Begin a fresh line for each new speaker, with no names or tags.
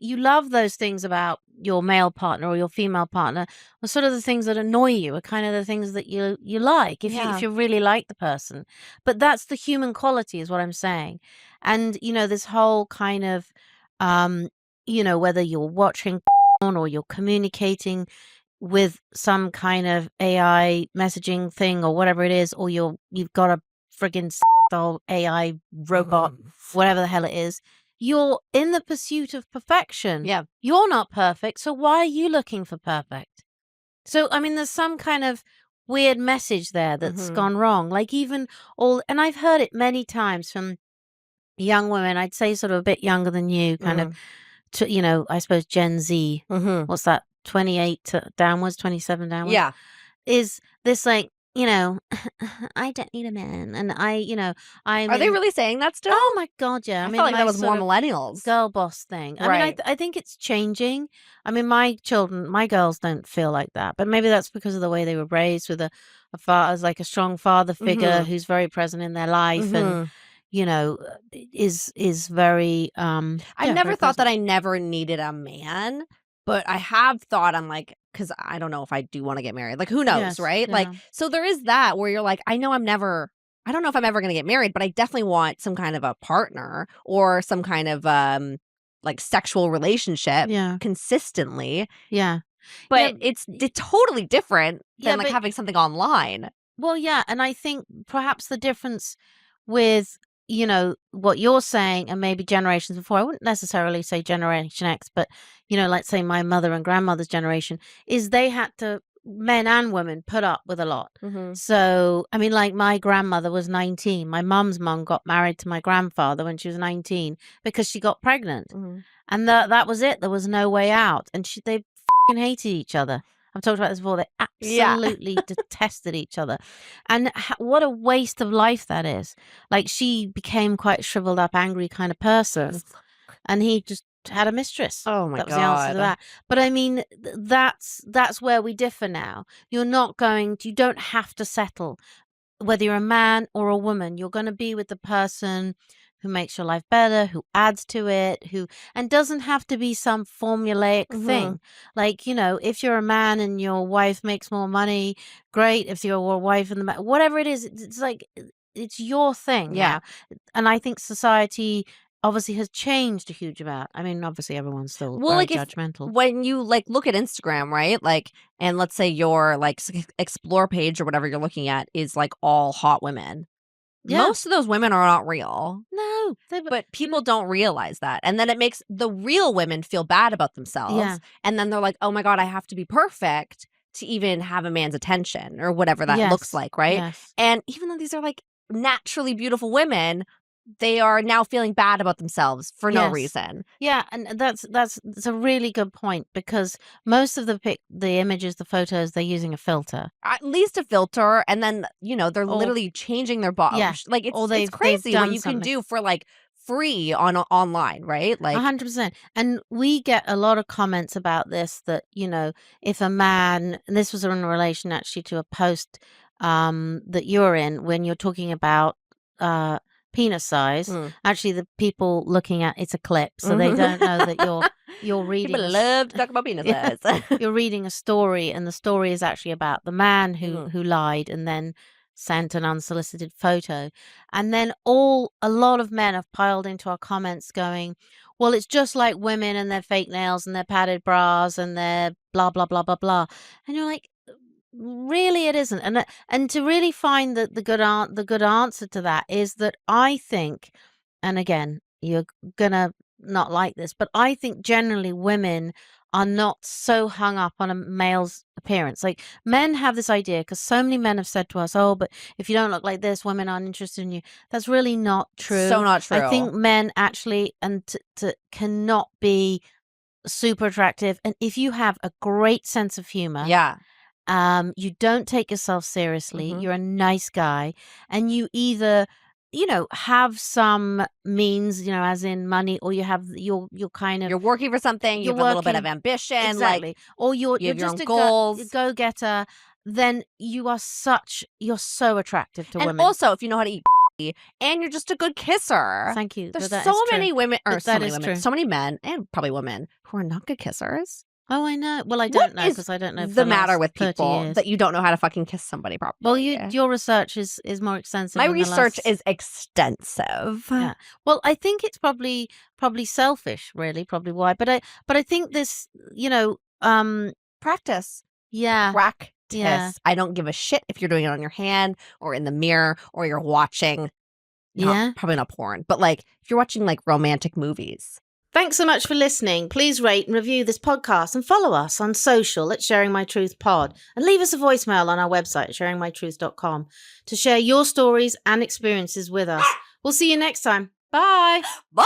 you love those things about your male partner or your female partner, are sort of the things that annoy you, are kind of the things that you like if
Yeah.
you really like the person. But that's the human quality, is what I'm saying. And this whole kind of whether you're watching porn or you're communicating with some kind of AI messaging thing or whatever it is, or you've got a friggin' old AI robot, whatever the hell it is, you're in the pursuit of perfection.
Yeah.
You're not perfect, so why are you looking for perfect? So, I mean, there's some kind of weird message there that's gone wrong. Like and I've heard it many times from young women, I'd say sort of a bit younger than you, kind of, I suppose Gen Z. What's that? 28 downwards, 27 downwards.
Yeah.
Is this like, I don't need a man, and I'm
Are they
in.
really saying that still?
Oh my God, yeah.
I
I'm
felt
in
like that
my
was more
sort of
millennials.
girl boss thing. I mean,
Right.
I think it's changing. I mean, my girls don't feel like that, but maybe that's because of the way they were raised with a father, as like a strong father figure who's very present in their life, and you know, is very
I
yeah,
never
very
thought that
present.
I never needed a man, but I have thought I'm like, because I don't know if I do want to get married. Like, who knows,
Yes,
right? Like,
yeah,
so there is that where you're like, I know I don't know if I'm ever going to get married, but I definitely want some kind of a partner or some kind of like sexual relationship
yeah,
consistently.
yeah, yeah,
But it's totally different
yeah.
than like
But
having something online.
well, yeah, and I think perhaps the difference with, what you're saying and maybe generations before, I wouldn't necessarily say Generation X, but, let's say my mother and grandmother's generation, is they had to, men and women, put up with a lot.
Hmm.
So, I mean, like my grandmother was 19. My mum's mum got married to my grandfather when she was 19 because she got pregnant.
Hmm.
And that was it. There was no way out. And they hated each other. I've talked about this before. They
Yeah.
absolutely detested each other. And what a waste of life that is. Like, she became quite a shriveled up, angry kind of person, and he just had a mistress.
Oh my
That was the answer to
God.
that. But I mean, that's where we differ now. You don't have to settle. Whether you're a man or a woman, you're going to be with the person who makes your life better, who adds to it, and doesn't have to be some formulaic
Hmm.
thing. Like, if you're a man and your wife makes more money, great. If you're a wife and whatever it is, it's like, it's your thing
Yeah.
now. And I think society obviously has changed a huge amount. I mean, obviously everyone's still
Well,
very
like if
judgmental.
when you like look at Instagram, right? Like, and let's say your like explore page or whatever you're looking at is like all hot women.
Yeah.
Most of those women are not real,
No.
but people
And
don't realize that. And then it makes the real women feel bad about themselves.
yeah.
And then they're like, oh my God, I have to be perfect to even have a man's attention or whatever that looks
Yes.
like, right?
Yes.
And even though these are like naturally beautiful women, they are now feeling bad about themselves for no
Yes.
reason.
Yeah, and that's a really good point, because most of the images, the photos, they're using a filter.
At least a filter, and then, they're
Or
literally changing their body.
yeah,
Like,
or
it's
they've
crazy what
done
you can
something.
do for, like, free on online, right? Like
100%. And we get a lot of comments about this, that, if a man, and this was in relation actually to a post that you're in, when you're talking about uh penis size.
mm.
Actually, the people looking at it's a clip, so they don't know that you're reading
People love to talk about
yeah,
penises.
you're reading a story, and the story is actually about the man who
Mhm.
who lied and then sent an unsolicited photo. And then a lot of men have piled into our comments going, well, it's just like women and their fake nails and their padded bras and their blah blah blah blah blah. And you're like, really, it isn't. And to really find that the good answer to that is that I think, and again, you're gonna not like this, but I think generally women are not so hung up on a male's appearance. Like, men have this idea, because so many men have said to us, oh, but if you don't look like this, women aren't interested in you. That's really not
So
true.
not
I
true.
think men actually, and cannot be super attractive. And if you have a great sense of humor,
Yeah.
you don't take yourself seriously,
Mhm.
you're a nice guy, and you either, have some means, as in money, or you have you're kind of
You're working for something, you
you're
have a little bit of
working
ambition, like,
exactly, or
you
you're
have your
just
own
a
goals.
go-getter, then you're so attractive to
And
women.
also, if you know how to eat. and you're just a good kisser.
Thank you.
There's
That
so
is true.
many women, or so
That
many
is
women,
true.
so many men, and probably women who are not good kissers.
Oh, I know. Well, I
What
don't know
is
because I don't know for
the
the
matter
last
with
30
people
years.
that you don't know how to fucking kiss somebody
Well,
properly?
your research is more extensive
My
than the
research
last.
is extensive.
Yeah. Well, I think it's probably selfish, really, probably why. But I think this,
Practice.
yeah.
Practice. I don't give a shit if you're doing it on your hand or in the mirror or you're watching probably not porn, but like if you're watching like romantic movies.
Thanks so much for listening. Please rate and review this podcast and follow us on social at Sharing My Truth Pod, and leave us a voicemail on our website at sharingmytruth.com to share your stories and experiences with us. We'll see you next time. Bye.
Bye.